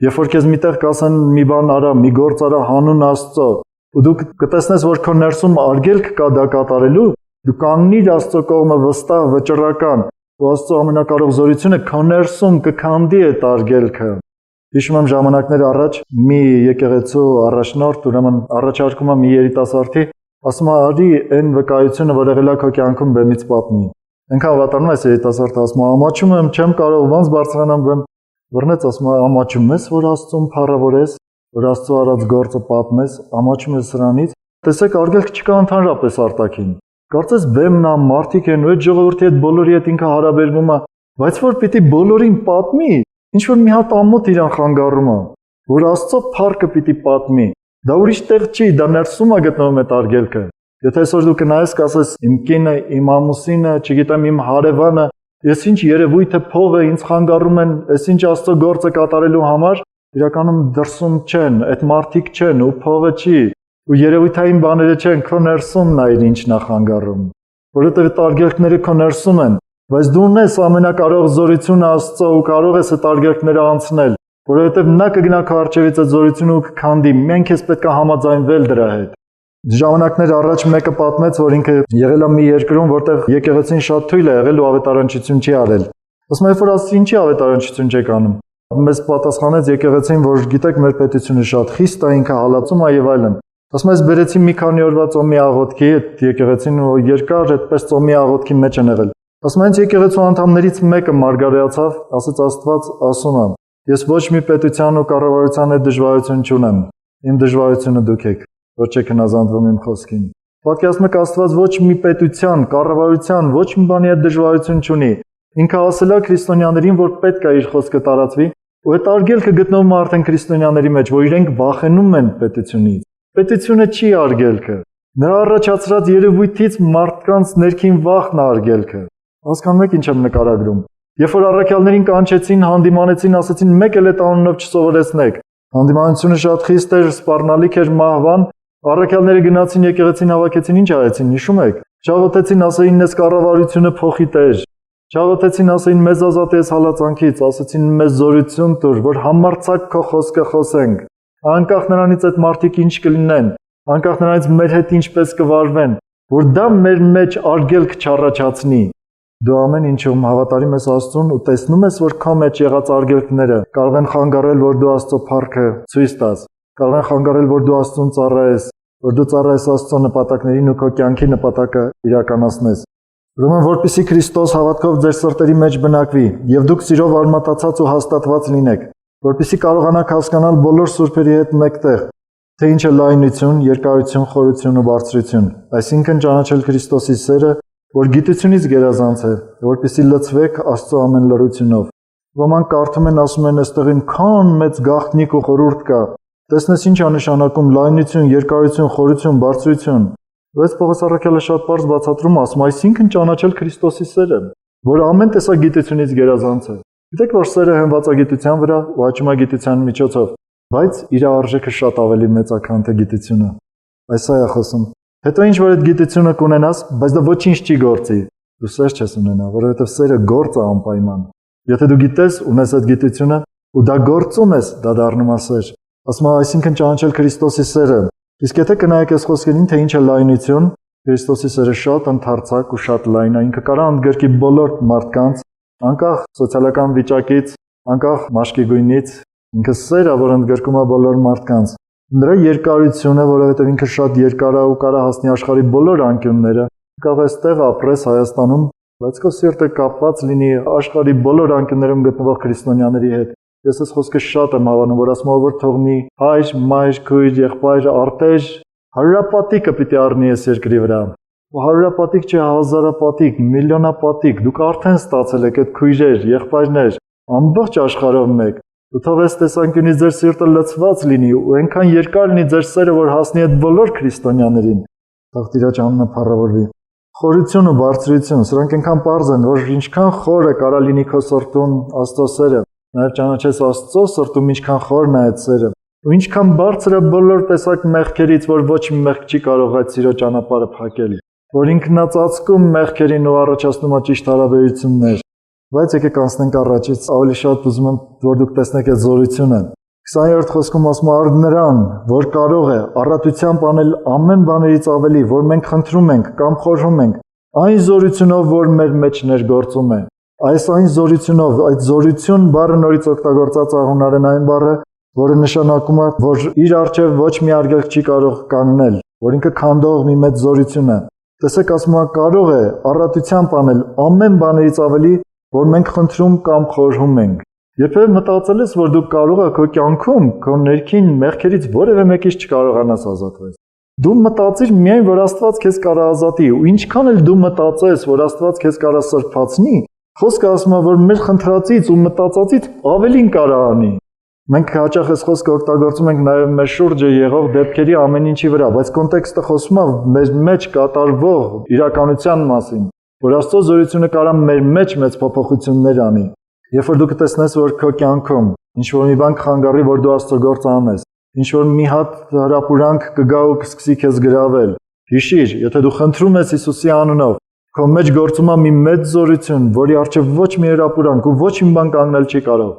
Երբ որ քեզ միտեղ կասեն մի բան արա, մի գործ արա հանուն Աստծո, ու դու կտեսնես, որ քո ներսում արգելք կա դա կատարելու, դու կանգնիր Աստծո կողմը վստահ, վճռական, ու Աստծո ամենակարող զորությունը քո ներսում կքանդի այդ արգելքը։ Հիշում եմ ժամանակներ առաջ մի եկեղեցու առաջնորդ, ուրեմն առաջարկում է մի երիտասարդի, ասում է արի այն վկայությունը, որ եղել է քո կյանքում բեմից պատմի։ Այնքան վատանում այս երիտասարդը ասում է ամաչում եմ, չեմ կարող ոնց բարձրանամ բեմ։ Բռնեց ասում է ամաչում ես, որ Աստծուն փառավոր ես, որ Աստծո արած գործը պատմես, ամաչում ես սրանից։ Տեսեք, արգելք չկա ընդհանրապես արտաքին։ Կարծես բեմն է, մարդիկ են, ու այդ ժողովրդի հետ բոլորի հետ ինքը հարաբերվում է, բայց որ պիտի բոլորին պատմի, ինչ որ մի հատ ամոթ իրան խանգարում է, որ Աստծո փառքը պիտի պատմի։ Դա ուրիշ տեղ չի, դա ներսում է գտնվում այդ արգելքը։ Եթե այսօր դու կնայես կասես իմ կինը, իմ ամուսինը, չգիտեմ իմ հարևանը, ես ինչ երևույթը փողը ինձ խանգարում են, ես ինչ Աստծո գործը կատարելու համար, իրականում դրսում չեն, այդ մարդիկ չեն ու փողը չի, ու երևույթային բաները չեն, քո ներսումն է ինչն է խանգարում, որովհետև այդ արգելքները քո ներսում են, բայց դու ունես ամենակարող զորությունը Աստծո ու կարող ես այդ արգելքները անցնել, որովհետև նա կգնա քո առջևից այդ զորությունը ու կքանդի, մենք ես պետք է համաձայնվել դրա հետ։ Ժամանակներ առաջ մեկը պատմեց, որ ինքը եղել է մի երկրում, որտեղ եկեղեցին շատ թույլ է եղել ու ավետարանչություն չի արել։ Ասում է, որ ասի ինչի ավետարանչություն չեք անում։ Մեզ պատասխանեց եկեղեցին, որ գիտեք մեր պետությունը շատ խիստ է, ինքը հալածում է եւ այլն։ Ասում է, ես բերեցի մի քանի օրվա ծոմի աղոթքի, այդ եկեղեցին ու երկար այդպես ծոմի աղոթքի մեջ են եղել։ Ասում է, հենց եկեղեցու անդամներից մեկը մարգարեացավ, ասաց Աստված ասում է, ես ոչ մի պետության ու կառավարության հետ դժվարություն չունեմ։ Իմ դժվարությունը դուք եք, որ չեք հնազանդվում իմ խոսքին։ Պատկերացնում եք Աստված ոչ մի պետության, կառավարության, ոչ մի բանի հետ դժվարություն չունի։ Ինքը ասել է քրիստոնյաներին, որ պետք է իր խոսքը տարածվի, ու այդ արգելքը գտնվում է արդեն քրիստոնյաների մեջ, որ իրենք վախենում են պետությունից։ Պետությունը չի արգելքը։ Նրա առաջացրած երևույթից մարդկանց ներքին վախն է արգելքը։ Հասկանում եք ինչ եմ նկարագրում։ Երբ որ առաքյալներին կանչեցին, հանդիմանեցին, ասացին մեկ էլ այդ անունով չսովորեցնեք։ Հանդիմանությունը շատ խիստ էր, սպառնալիք էր մահվան։ Առաքյալները գնացին եկեղեցին հավաքեցին, ինչ արեցին, հիշում եք։ Շաղոթեցին, ասեին ես կառավարությունը փոխի տեր։ Շաղոթեցին, ասեին մեզ ազատ ես հալածանքից, ասեցին մեզ զորություն տուր, որ համարձակ քո խոսքը խոսենք։ Անկախ նրանից այդ մարդիկ ինչ կլինեն, անկախ նրանից մեր հետ ինչպես կվարվեն, որ դա մեր մեջ արգելք չառաջացնի։ Դու ամեն ինչում հավատարիմ ես Աստծուն ու տեսնում ես, որ քո մեջ եղած արգելքները կարող են խանգարել, որ դու Աստծո փառքը ցույց տաս, կարող են խանգարել, որ դու Աստծուն ծառայես, որ դու ծառայես Աստծո նպատակներին ու քո կյանքի նպատակը իրականացնես։ Ուրեմն, որպեսզի Քրիստոս հավատքով ձեր սրտերի մեջ բնակվի եւ դուք սիրով արմատացած ու հաստատված լինեք, որպեսզի կարողանաք հասկանալ բոլոր սուրբերի հետ մեկտեղ, թե ինչ է լայնություն, երկարություն, խորություն ու բարձրություն, այսինքն ճանաչել Քրիստոսի սերը, որ գիտությունից գերազանց է, որպեսզի լցվեք Աստծո ամեն լրությունով։ Ոմանք կարդում են, ասում են, այստեղ ինքան մեծ գաղտնիք ու խորհուրդ կա։ Տեսնես ինչ է նշանակում լայնություն, երկարություն, խորություն, բարձրություն։ Բայց Պողոս առաքյալը շատ པարզ բացատրում ասում, այսինքն ճանաչել Քրիստոսի սերը, որ ամեն տեսակ գիտությունից գերազանց է։ Գիտեք, որ սերը հենված է գիտության վրա ու աճում է գիտության միջոցով, բայց իր արժեքը շատ ավելի մեծ է, քան թե գիտությունը։ Այս է խոսում։ Հետո ինչ որ այդ գիտությունը կունենաս, բայց դա ոչինչ չի գործի։ Դու սեր չես ունենա, որովհետև սերը գործ է անպայման։ Եթե դու գիտես, ունես այդ գիտությունը ու դա գործում ես, դա դառնում է սեր։ Ասում է, այսինքն ճանաչել Քրիստոսի սերը։ Իսկ եթե կնայեք այս խոսքերին, թե ինչ է լայնություն, Քրիստոսի սերը շատ ընդարձակ ու շատ լայն է, ինքը կարող է ընդգրկի բոլոր մարդկանց, անկախ սոցիալական վիճակից, անկախ մաշկի գույնից, ինքը սեր է, որ ընդգրկում է բոլոր մարդկանց։ Նրա երկարությունը, որովհետև ինքը շատ երկար է ու կարող հասնի աշխարհի բոլոր անկյունները, կարող է այստեղ ապրես Հայաստանում, բայց քո սիրտը կապված լինի աշխարհի բոլոր անկյուններում գտնվող քրիստոնյաների հետ։ Ես այս խոսքը շատ եմ հավանում, որ ասում եմ, որ թողնի հայր, մայր, քույր, եղբայր, արտեժ, հարյուրապատիկը պիտի առնի այս երկրի վրա։ Ու հարյուրապատիկ չէ, հազարապատիկ, միլիոնապատիկ, դուք արդեն ստացել եք այդ քույրեր, եղբայրներ, ամբողջ աշխարհով մեկ։ Ու թող այս տեսանկյունից ձեր սիրտը լցված լինի ու այնքան երկար լինի ձեր սերը, որ հասնի այդ բոլոր քրիստոնյաներին։ Թող Տիրոջ անունը փառավորվի։ Խորություն ու բարձրություն, սրանք այնքան պարզ են, որ ինչքան խորը կարա լինի քո սրտում Աստծո սերը, նաև ճանաչես Աստծո սրտում ինչքան խորն է այդ սերը, ու ինչքան բարձր է բոլոր տեսակ մեղքերից, որ ոչ մի մեղք չի կարող այդ սիրո ճանապարհը փակել, որ ինքնածածկում մեղքերին ու առաջացնում է ճիշտ հարաբերություններ, Բայց եկեք անցնենք առաջից, ավելի շատ ուզում եմ, որ դուք տեսնեք այդ զորությունը։ 20-րդ խոսքում ասում է արդ նրան, որ կարող է առատությամբ անել ամեն բաներից ավելի, որ մենք խնդրում ենք կամ խորհում ենք, այն զորությունով, որ մեր մեջ ներգործում է։ Այս այն զորությունով, այդ զորություն բառը նորից օգտագործած է հունարենային բառը, որը նշանակում է, որ իր առջև ոչ մի արգելք չի կարող կանգնել, որ ինքը քանդող մի մեծ զորություն է։ Տեսեք, ասում է կարող է առատությամբ անել ամեն բաներից ավելի, որ մենք խնդրում կամ խորհում ենք։ Երբևէ մտածել ես, որ դու կարող ես քո կյանքում քո ներքին մեղքերից որևէ մեկից չկարողանաս ազատվել։ Դու մտածիր միայն, որ Աստված քեզ կարող ազատի, ու ինչքան էլ դու մտածես, որ Աստված քեզ կարող սրբացնի, խոսքը ասում է, որ մեր խնդրածից ու մտածածից ավելին կարող անի։ Մենք հաճախ այս խոսքը օգտագործում ենք նաև մեր շուրջը եղող դեպքերի ամեն ինչի վրա, բայց կոնտեքստը խոսում է մեր մեջ կատարվող իրականության մասին, որ Աստծո զորությունը կարող է մեր մեջ մեծ փոփոխություններ անի։ Երբ որ դու կտեսնես, որ քո կյանքում ինչ-որ մի բան կխանգարի, որ դու Աստծո գործը անես, ինչ-որ մի հատ հրապուրանք կգա ու կսկսի քեզ գրավել, հիշիր, եթե դու խնդրում ես Հիսուսի անունով, քո մեջ գործում է մի մեծ զորություն, որի առջև ոչ մի հրապուրանք ու ոչ մի բան կանգնել չի կարող։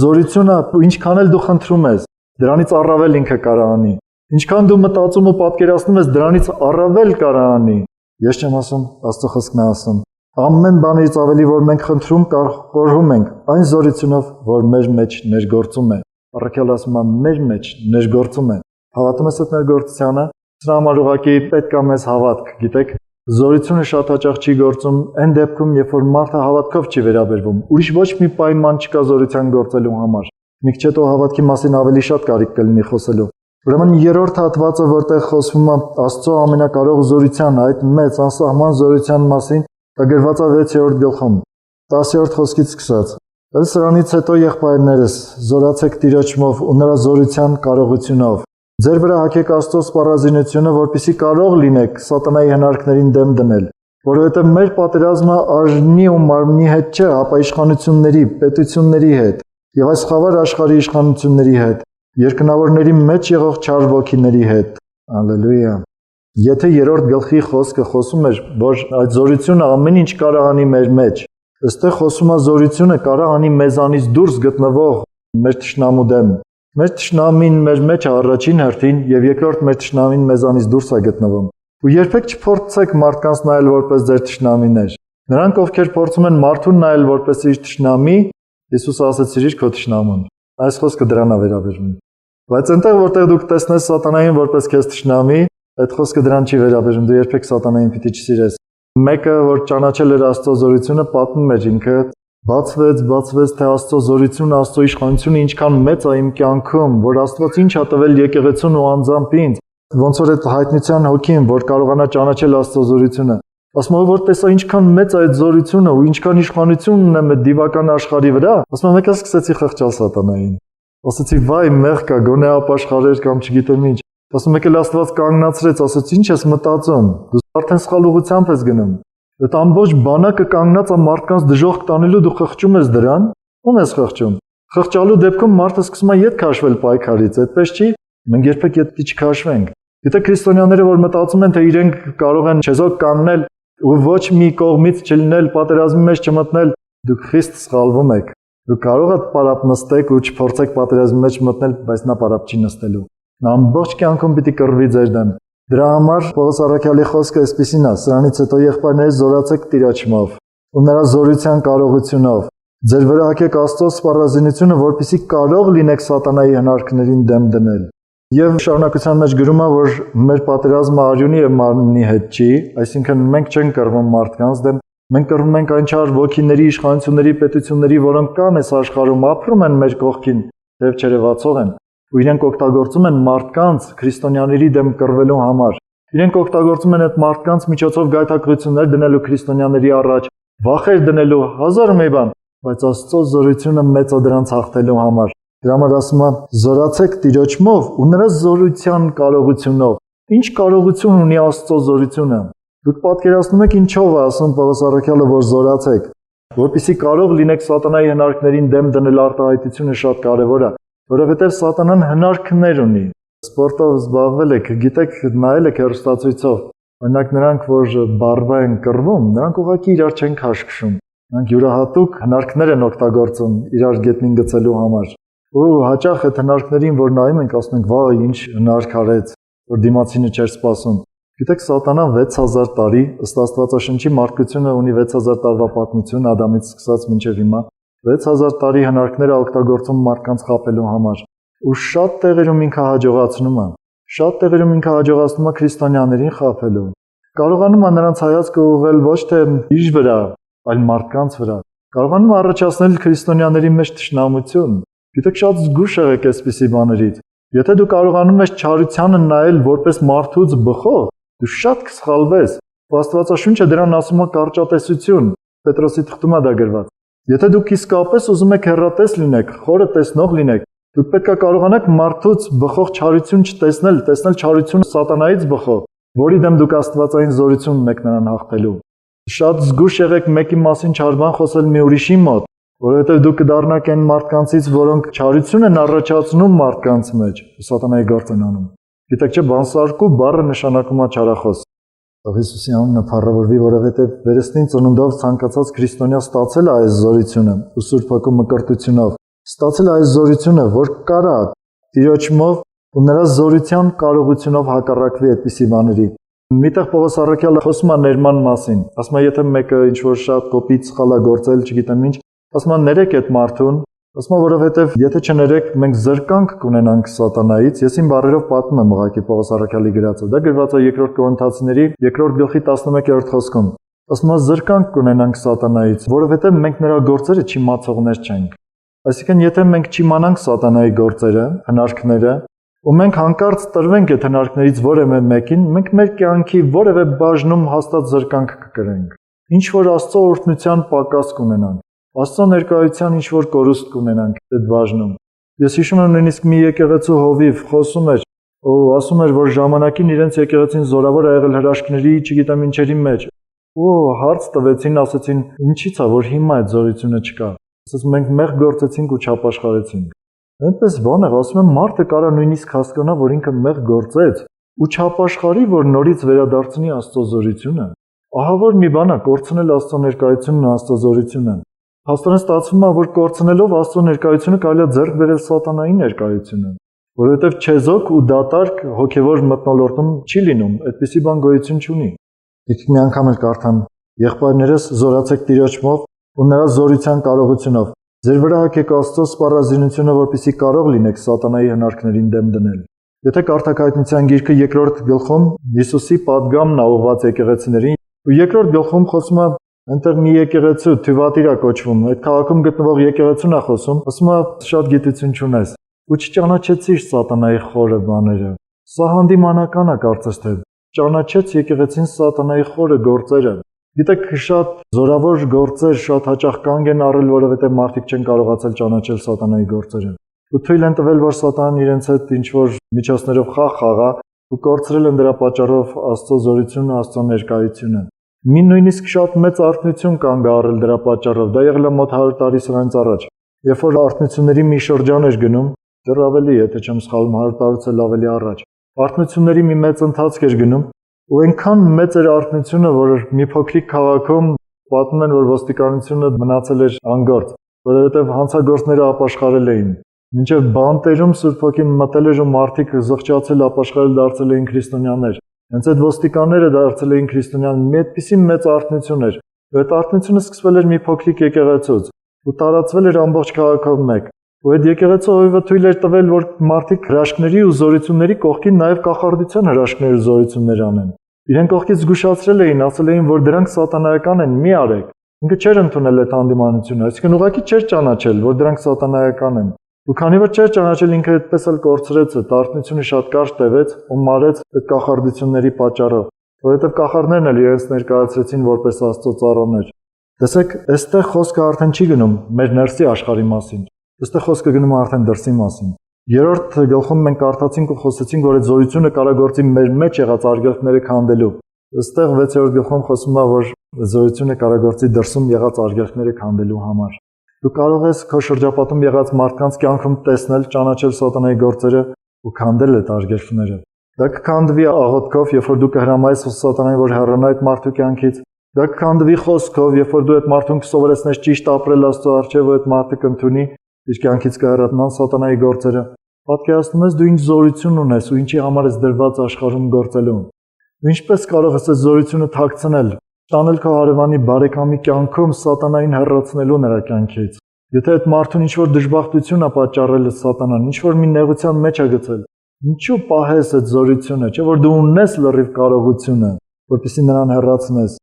Զորությունը ինչքան էլ դու խնդրում ես, դրանից առավել ինքը կարող անի։ Ինչքան դու մտածում ու պատկերացնում ես, դրանից առավել կարող անի։ Ես չեմ ասում, Աստծո խոսքն է ասում։ Ամեն բանից ավելի, որ մենք խնդրում կամ խորհում ենք, այն զորությունով, որ մեր մեջ ներգործում է։ Առաքյալը ասում է, մեր մեջ ներգործում է։ Հավատում ես այդ ներգործությանը։ Սրա համար ուղղակի պետք է մեզ հավատք, գիտեք։ Զորությունը շատ հաճախ չի գործում այն դեպքում, երբ որ մարդը հավատքով չի վերաբերվում։ Ուրիշ ոչ մի պայման չկա զորության գործելու համար։ Մի քիչ հետո հավատքի մասին ավելի շատ կարիք կլինի խոսելու։ Ուրեմն երրորդ հատվածը, որտեղ խոսվում է Աստծո ամենակարող զորության, այդ մեծ անսահման զորության մասին, դա գրված է 6-րդ գլխում, 10-րդ խոսքից սկսած։ Ըստ սրանից հետո եղբայրներս, զորացեք Տիրոջով ու նրա զորության կարողությունով։ Ձեր վրա հագեք Աստծո սպառազինությունը, որպեսզի կարող լինեք սատանայի հնարքներին դեմ դնել, որովհետև մեր պատերազմը արժանի ու մարմնի հետ չէ, ապա իշխանությունների, պետությունների հետ, եւ այս խավար աշխարհի իշխանությունների հետ, երկնավորների մեջ եղող չար ոգիների հետ։ Ալելույա։ Եթե երրորդ գլխի խոսքը խոսում էր, որ այդ զորությունը ամեն ինչ կարող անի մեր մեջ, այստեղ խոսում է զորությունը կարող անի մեզանից դուրս գտնվող մեր թշնամու դեմ։ Մեր թշնամին մեր մեջ է առաջին հերթին եւ երկրորդ մեր թշնամին մեզանից դուրս է գտնվում։ Ու երբեք չփորձեք մարդկանց նայել որպես ձեր թշնամիներ։ Նրանք, ովքեր փորձում են մարդուն նայել որպես իր թշնամի, Հիսուսը ասաց՝ սիրիր քո թշնամուն։ Այս խոսքը դրան է վերաբերվում։ Բայց այնտեղ, որտեղ դուք տեսնես սատանային որպես քեզ թշնամի, այդ խոսքը դրան չի վերաբերվում։ Դու երբեք սատանային պիտի չսիրես։ Մեկը, որ ճանաչել էր Աստծո զորությունը, պատմում էր ինքը, բացվեց, թե Աստծո զորությունը, Աստծո իշխանությունը ինչքան մեծ է իմ կյանքում, որ Աստված ինչ է տվել եկեղեցուն ու անձամբ ինձ, ոնց որ այդ հայտնության հոգին, որ կարողանա ճանաչել Աստծո զորությունը։ Ասում եմ, որ տեսա ինչքան մեծ է այդ զորությունը ու ինչքան իշխանություն ունեմ այդ դիվական աշխարհի վրա, ասում եմ, եկա սկսեցի խղճալ սատանային։ Ասացի, վայ, մեղ կա, գոնե ապաշխարեր կամ չգիտեմ ինչ։ Ասում եք, Աստված կանգնացրեց, ասաց, ինչ ես մտածում, դու արդեն սխալ ուղղությամբ ես գնում։ Այդ ամբողջ բանակը կանգնած է մարդկանց դժոխք տանելու, դու խղճում ես դրան, ում ես խղճում։ Խղճալու դեպքում մարդը սկսում է ետ քաշվել պայքարից, այդպես չի։ Մենք երբեք ետի չքաշվենք։ Գիտեք, քրիստոնյաները, որ մտածում են, թե իրենք կարող են չեզոք կանգնել ու ոչ մի կողմից չլինել, պատերազմի մեջ չմտնել, դուք խիստ սխալվում եք։ Դուք կարող եք պարապ նստեք ու չփորձեք պատերազմի մեջ մտնել, բայց նա պարապ չի նստելու։ Նա ամբողջ կյանքում պիտի կռվի ձեր դեմ։ Դրա համար Պողոս առաքյալի խոսքը այսպեսին է. սրանից հետո եղբայրներս զորացեք Տիրոջով ու նրա զորության կարողությունով։ Ձեր վրա հագեք Աստծո սպառազինությունը, որպեսզի կարող լինեք սատանայի հնարքներին դեմ դնել։ Եվ շարունակության մեջ գրում է, որ մեր պատերազմը արյունի եւ մարմնի հետ չի, այսինքն մենք չենք կռվում մարդկանց դեմ, մենք կռվում ենք այն չար ոգիների, իշխանությունների, պետությունների, որոնք կան այս աշխարհում, ապրում են մեր կողքին, եւ չերևացող են, ու իրենք օգտագործում են մարդկանց քրիստոնյաների դեմ կռվելու համար։ Իրենք օգտագործում են այդ մարդկանց միջոցով գայթակղություններ դնելու քրիստոնյաների առաջ, վախեր դնելու, հազար մի բան, բայց Աստծո զորությունը մեծ է դրանց հաղթելու համար։ Դրա համար ասում է, զորացեք Տիրոջով ու նրա զորության կարողությունով։ Ինչ կարողություն ունի Աստծո զորությունը։ Դուք պատկերացնում եք ինչով է ասում Պողոս առաքյալը, որ զորացեք, որպեսզի կարող լինեք սատանայի հնարքներին դեմ դնել արտահայտությունը շատ կարևոր է, որովհետև սատանան հնարքներ ունի։ Սպորտով զբաղվել եք, գիտեք, նայել եք հեռուստացույցով։ Օրինակ նրանք, որ բարբա են կռվում, նրանք ուղղակի իրար չեն քաշքշում։ Նրանք յուրահատուկ հնարքներ են օգտագործում իրար գետնին գցելու համար։ Ու հաճախ այդ հնարքներին, որ նայում ենք, ասում ենք, վայ, ինչ հնարք արեց, որ դիմացինը չէր սպասում։ Գիտեք, Սատանան 6000 տարի, ըստ Աստվածաշնչի, մարդկությունը ունի 6000 տարվա պատմություն, Ադամից սկսած մինչև հիմա։ 6000 տարի հնարքներ է օգտագործում մարդկանց խաբելու համար։ Ու շատ տեղերում ինքը հաջողացնում է։ Շատ տեղերում ինքը հաջողացնում է քրիստոնյաներին խաբելու։ Կարողանում է նրանց հայացքը ուղղել ոչ թե իր վրա, այլ մարդկանց վրա։ Կարողանում է առաջացնել քրիստոնյաների մեջ թշնամություն։ Գիտեք, շատ զգուշ եղեք այսպիսի բաներից։ Եթե դու կարողանում ես չարությանը նայել որպես մարդուց բխող, դու շատ կսխալվես։ Աստվածաշունչը դրան ասում է կարճատեսություն։ Պետրոսի թղթում է դա գրված։ Եթե դուք իսկապես ուզում եք հեռատես լինեք, խորը տեսնող լինեք, դուք պետք է կարողանաք մարդուց բխող չարություն չտեսնել, տեսնել չարությունը սատանայից բխող, որի դեմ դուք աստվածային զորություն ունեք նրան հաղթելու։ Շատ զգուշ եղեք մեկի մասին չար բան խոսել մի ուրիշի մոտ, որովհետև դուք կդառնաք այն մարդկանցից, որոնք չարություն են առաջացնում մարդկանց մեջ, սատանայի գործ են անում։ Գիտեք չէ, բանսարկու բառը նշանակում է չարախոս։ Հիսուսի անունը փառավորվի, որովհետև վերստին ծնունդով ցանկացած քրիստոնյա ստացել է այս զորությունը ու Սուրբ Հոգու մկրտությունով, ստացել է այս զորությունը, որ կարա Տիրոջմով ու նրա զորության կարողությունով հակառակվի այդպիսի բաների։ Միտեղ Պողոս առաքյալը խոսում է ներման մասին, ասում է եթե մեկը ինչ որ շատ կոպիտ սխալ է գործել, չգիտեմ ինչ, ասում է ներեք այդ մարդուն, ասում է որովհետև եթե չներեք, մենք զրկանք կունենանք սատանայից, ես իմ բառերով պատմում եմ ուղղակի Պողոս առաքյալի գրածը, դա գրված է 2 Կորինթացիների 2-րդ գլխի 11-րդ խոսքում, ասում է զրկանք կունենանք սատանայից, որովհետև մենք նրա գործերը չիմացողներ չենք։ Այսինքն եթե մենք չիմանանք սատանայի գործերը, հնարքները, ու մենք հանկարծ տրվենք այդ հնարքներից որևէ մեկին, մենք մեր կյանքի որևէ բաժնում հաստատ զրկանք կկրենք։ Ինչ որ Աստծո օրհնության պակաս կունենանք, Աստծո ներկայության ինչ որ կորուստ կունենանք այդ բաժնում։ Ես հիշում եմ նույնիսկ մի եկեղեցու հովիվ խոսում էր ու ասում էր, որ ժամանակին իրենց եկեղեցին զորավոր ա եղել հրաշքների, չգիտեմ ինչերի մեջ։ Ու հարց տվեցին, ասեցին, ինչի՞ց է, որ հիմա այդ զորությունը չկա։ Ասես մենք մեղ գործեցինք ու չապաշխարեցինք։ Այնպես բան է, ասում եմ, մարդը կարա նույնիսկ հասկանա, որ ինքը մեղ գործեց ու չապաշխարի, որ նորից վերադարձնի Աստծո զորությունը։ Ահա որ մի բան է, կորցնել Աստծո ներկայությունն ու Աստծո զորությունը։ Փաստորեն ստացվում է, որ կորցնելով Աստծո ներկայությունը կարելի է ձեռք բերել սատանայի ներկայությունը, որովհետև չեզոք ու դատարկ հոգևոր մթնոլորտում չի լինում, այդպիսի բան գոյություն չունի։ Եկեք մի անգամ էլ կարդամ. Եղբայրներս զորացեք Տիրոջմով ու նրա զորության կարողությունով։ Ձեր վրա հագեք Աստծո սպառազինությունը, որպեսզի կարող լինեք սատանայի հնարքներին դեմ դնել։ Եթե կարդաք Հայտնության գիրքը 2-րդ գլխում Հիսուսի պատգամն է ուղղված եկեղեցիներին, ու 2-րդ գլխում խոսում է այնտեղ մի եկեղեցու Թյուվատիր է կոչվում, այդ քաղաքում գտնվող եկեղեցուն է խոսում, ասում է շատ գիտություն չունես, ու չճանաչեցիր սատանայի խորը բաները։ Սա հանդիմանական է կարծես թե։ Ճանաչեց եկեղեցին սատանայի խորը գործերը։ Գիտեք, շատ զորավոր գործեր շատ հաճախ կանգ են առել, որովհետև մարդիկ չեն կարողացել ճանաչել սատանայի գործերը։ Ու թույլ են տվել, որ սատանան իրենց հետ ինչ-որ միջոցներով խաղ խաղա ու կորցրել են դրա պատճառով Աստծո զորությունը, Աստծո ներկայությունը։ Մի նույնիսկ շատ մեծ արթնություն կանգ առել դրա պատճառով։ Դա եղել է մոտ 100 տարի սրանից առաջ։ Երբ որ արթնությունների մի շրջան էր գնում, դեռ ավելի, եթե չեմ սխալվում, 100 տարուց էլ ավելի առաջ։ Արթնությունների մի մեծ ընթացք էր գնում, ու այնքան մեծ էր արթնությունը, որ մի փոքրիկ քաղաքում պատմում են, որ ոստիկանությունը մնացել էր անգործ, որովհետև հանցագործները ապաշխարել էին։ Մինչև բանտերում Սուրբ Հոգին մտել էր ու մարդիկ զղջացել, ապաշխարել դարձել էին քրիստոնյաներ։ Հենց այդ ոստիկանները դարձել էին քրիստոնյան, մի այդպիսի մեծ արթնություն էր։ Այդ արթնությունը սկսվել էր մի փոքրիկ եկեղեցուց ու տարածվել էր ամբողջ քաղաքով մեկ։ Ու այդ եկեղեցու հովիվը թույլ էր տվել, որ մարդիկ հրաշքների ու զորությունների կողքին նաև կախարդության հրաշքներ ու զորություններ անեն։ Իրենք կողքից զգուշացրել էին, ասել էին, որ դրանք սատանայական են, մի արեք։ Ինքը չէր ընդունել այդ հանդիմանությունը, այսինքն ուղղակի չէր ճանաչել, որ դրանք սատանայական են։ Ու քանի որ չէր ճանաչել, ինքը այդպես էլ կորցրեց այդ արթնությունը շատ կարճ տևեց ու մարեց այդ կախարդությունների պատճառով, որովհետև կախարդներն էլ իրենց ներկայացրեցին որպես Աստծո ծառաներ։ Տեսեք, այստեղ խոսքը արդեն չի գնում մեր ներսի աշխարհի մասին։ Այստեղ խոսքը գնում է արդեն դրսի մասին։ 3-րդ գլխում մենք կարդացինք ու խոսեցինք, որ այդ զորությունը կարա գործի մեր մեջ եղած արգելքները քանդելու։ Այստեղ 6-րդ գլխում խոսում է, որ զորությունը կարա գործի դրսում եղած արգելքները քանդելու համար։ Դու կարող ես քո շրջապատում եղած մարդկանց կյանքում տեսնել, ճանաչել սատանայի գործերը ու քանդել այդ արգելքները։ Դա կքանդվի աղոթքով, երբ որ դու կհրամայես սատանային, որ հեռանա այդ մարդու կյանքից, Դա կքանդվի խոսքով, երբ որ դու այդ մարդուն կսովորեցնես ճիշտ ապրել Աստծո առջև, ու այդ մարդը կընդունի իր կյանքից կհեռանան սատանայի գործերը։ Պատկերացնում ես դու ինչ զորություն ունես ու ինչի համար ես դրված աշխարհում գործելու։ Դու ինչպես կարող ես այդ զորությունը թաքցնել, տանել քո հարևանի բարեկամի կյանքում սատանային հեռացնելու նրա կյանքից։ Եթե այդ մարդուն ինչ-որ դժբախտություն է պատճառել սատանան, ինչ-որ մի նեղության մեջ է գցել, ինչու պահես այդ զորությունը, չէ՞ որ դու ունես լրիվ կարողությունը, որպեսզի նրան հեռացնես։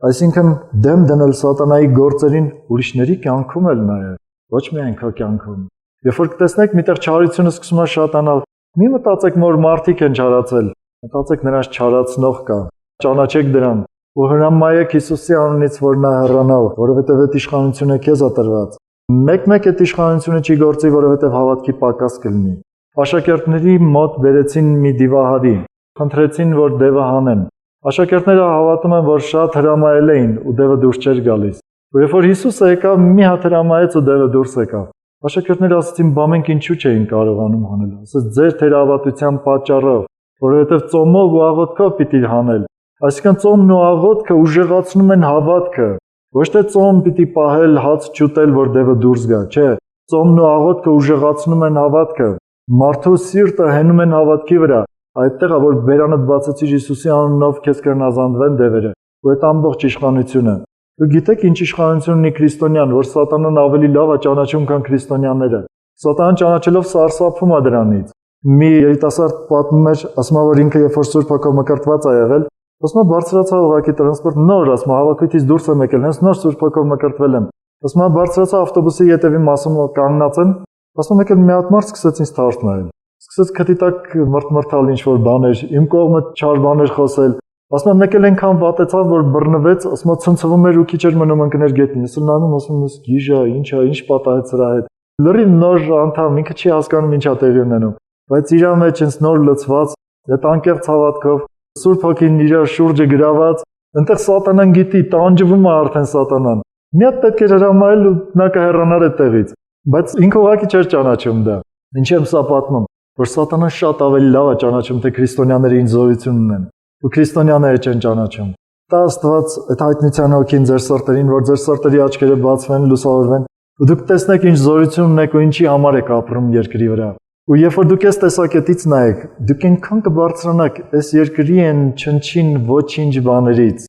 Այսինքն դեմ դնել սատանայի գործերին ուրիշների կյանքում էլ նաև, ոչ միայն քո կյանքում։ Երբ որ կտեսնեք միտեղ չարությունը սկսում է շատանալ, մի մտածեք, որ մարդիկ են չարացել, մտածեք նրանց չարացնող կա, ճանաչեք դրան ու հրամայեք Հիսուսի անունից, որ նա հեռանա, որովհետև այդ իշխանությունը քեզ է տրված։ Մեկ-մեկ այդ իշխանությունը չի գործի, որովհետև հավատքի պակաս կլինի։ Աշակերտների մոտ բերեցին մի դիվահարի, խնդրեցին, որ դևը հանեն։ Աշակերտները հավատում են, որ շատ հրամայել էին ու դևը դուրս չէր գալիս։ Ու երբ որ Հիսուսը եկավ, մի հատ հրամայեց ու դևը դուրս եկավ։ Աշակերտները ասացին, բա մենք ինչու չէին կարողանում հանել։ Ասաց, ձեր թերահավատության պատճառով, որովհետև ծոմով ու աղոթքով պիտի հանել։ Այսինքն ծոմն ու աղոթքը ուժեղացնում են հավատքը։ Ոչ թե ծոմ պիտի պահել, հաց չուտել, որ դևը դուրս գա, չէ։ Ծոմն ու աղոթքը ուժեղացնում են հավատքը։ Մարդու սիրտը հենում են հավատքի վրա։ Այդտեղ է, որ բերանդ բացեցիր Հիսուսի անունով քեզ կհնազանդվեն դևերը։ Ու այդ ամբողջ իշխանությունը։ Դու գիտեք ինչ իշխանություն ունի քրիստոնյան, որ սատանան ավելի լավ է ճանաչում, քան քրիստոնյաները։ Սատանան ճանաչելով սարսափում է դրանից։ Մի երիտասարդ պատմում էր, ասում է, որ ինքը երբ որ Սուրբ Հոգով մկրտված է եղել, ասում է բարձրացա ուղակի տրանսպորտ նոր, ասում է հավաքույթից դուրս եմ եկել, հենց նոր Սուրբ Հոգով մկրտվել եմ։ Ասում է բարձրացա ավտոբուսի ետևի մասում կանգնած եմ, ասում եկել մի հատ մարդ սկսեց ինձ թարթ նայել։ Սկսեց քթի տակ մրթմրթալ ինչ-որ բաներ, իմ կողմը չար բաներ խոսել։ Ասում եմ մեկ էլ այնքան վատեցավ, որ բռնվեց, ասում է ցնցվում էր ու քիչ էր մնում ընկներ գետնին։ Ես նայում, ասում եմ, գիժա, ի՞նչ է, ինչ պատահեց սրա հետ։ Լրիվ նոր անդամ, ինքը չի հասկանում ինչ է տեղի ունենում։ Բայց իր մեջ ինձ նոր լցված, այդ անկեղծ հավատքով, Սուրբ Հոգին իր շուրջը գրաված, այնտեղ սատանան գիտի, տանջվում է արդեն սատանան։ Մի հատ պետք էր հրամայել ու նա կհեռանար այդտեղից։ Բայց ինքը ուղղակի չէր ճանաչում դա։ Ինչի եմ սա պատմում, որ սատանան շատ ավելի լավ է ճանաչում, թե քրիստոնյաները ինչ զորություն ունեն, ու քրիստոնյաները չեն ճանաչում։ Տա Աստված այդ հայտնության հոգին ձեր սրտերին, որ ձեր սրտերի աչքերը բացվեն, լուսավորվեն, ու դուք տեսնեք ինչ զորություն ունեք ու ինչի համար եք ապրում երկրի վրա։ Ու երբ որ դուք այս տեսակետից նայեք, դուք այնքան կբարձրանաք այս երկրի են չնչին ոչինչ բաներից,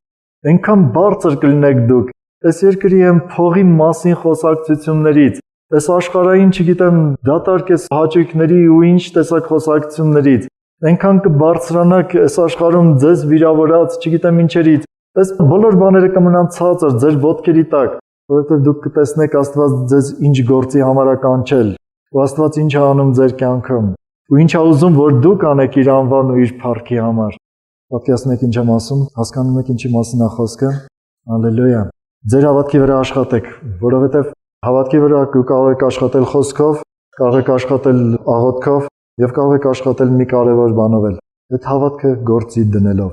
այնքան բարձր կլինեք դուք այս երկրի են փողի մասին խոսակցություններից, այս աշխարհային, չգիտեմ, դատարկ այս հաճույքների ու ինչ տեսակ խոսակցություններից, այնքան կբարձրանաք այս աշխարհում ձեզ վիրավորած, չգիտեմ ինչերից, այս բոլոր բաները կմնան ցածր ձեր ոտքերի տակ, որովհետև դուք կտեսնեք Աստված ձեզ ինչ գործի համար է կանչել։ Ու Աստված ինչ է անում ձեր կյանքում, ու ինչ է ուզում, որ դուք անեք իր անվան ու իր փառքի համար։ Պատկերացնում եք ինչ եմ ասում, հասկանում եք ինչի մասին է խոսքը։ Հալելույա։ Ձեր հավատքի վրա աշխատեք, որովհետև հավատքի վրա կարող եք աշխատել խոսքով, կարող եք աշխատել աղոթքով եւ կարող եք աշխատել մի կարևոր բանով էլ՝ այդ հավատքը գործի դնելով։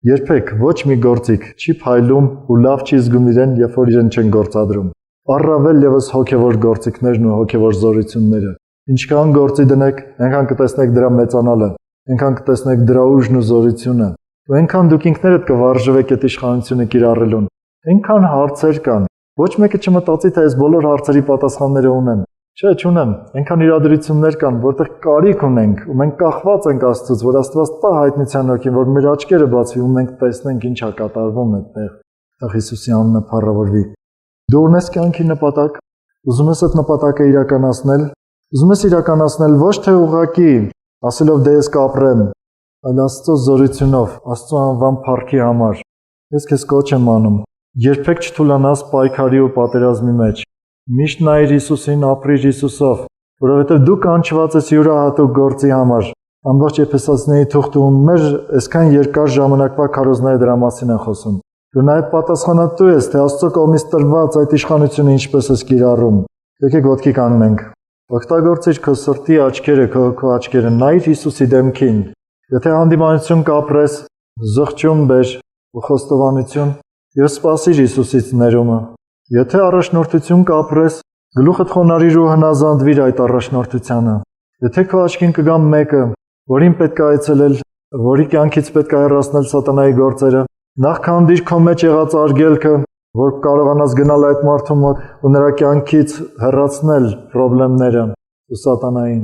Երբեք ոչ մի գործիք չի փայլում ու լավ չի զգում իրեն, երբ որ իրեն չեն գործադրում։ Առավել եւս հոգևոր գործիքներն ու հոգևոր զորությունները։ Ինչքան գործի դնեք, այնքան կտեսնեք դրա մեծանալը, այնքան կտեսնեք դրա ուժն ու զորությունը, ու այնքան դուք ինքներդ կվարժվեք այդ իշխանությունը կիրառելուն։ Այնքան հարցեր կան։ Ոչ մեկը չմտածի, թե այս բոլոր հարցերի պատասխանները ունեմ։ Չէ, չունեմ։ Այնքան իրադրություններ կան, որտեղ կարիք ունենք, ու մենք կախված ենք Աստծուց, որ Աստված տա հայտնության հոգին, որ մեր աչքերը բացվի ու մենք տեսնենք ինչ է կատարվում այդտեղ։ Թող Հիսուսի անունը փառավորվի։ Դու ունես կյանքի նպատակ, ուզում ես այդ նպատակը իրականացնել, ուզում ես իրականացնել ոչ թե ուղղակի ասելով դե ես կապրեմ, այլ Աստծո զորությունով, Աստծո անվան փառքի համար։ Ես քեզ կոչ եմ անում, երբեք չթուլանաս պայքարի ու պատերազմի մեջ։ Միշտ նայիր Հիսուսին, ապրիր Հիսուսով, որովհետև դու կանչված ես յուրահատուկ գործի համար։ Ամբողջ Եփեսացիների թուղթը մեր այսքան երկար ժամանակվա քարոզները դրա մասին են խոսում։ Դու նաև պատասխանատու ես, թե Աստծո կողմից տրված այդ իշխանությունը ինչպես ես կիրառում։ Եկեք ոտքի կանգնենք։ Օգտագործիր քո սրտի աչքերը, քո աչքերը, նայիր Հիսուսի դեմքին։ Եթե հանդիմանություն կապրես, զղջում բեր ու խոստովանություն, եւ սպասիր Հիսուսից ներումը։ Եթե առաջնորդություն կապրես, գլուխդ խոնարհիր ու հնազանդվիր այդ առաջնորդությանը։ Եթե քո աչքին կգա մեկը, որին պետք է այցելել, որի կյանքից պետք է հեռացնել սատանայի գործերը, Նախքան դիր քո մեջ եղած արգելքը, որ կարողանաս գնալ այդ մարդու մոտ ու նրա կյանքից հեռացնել խնդիրները ու սատանային։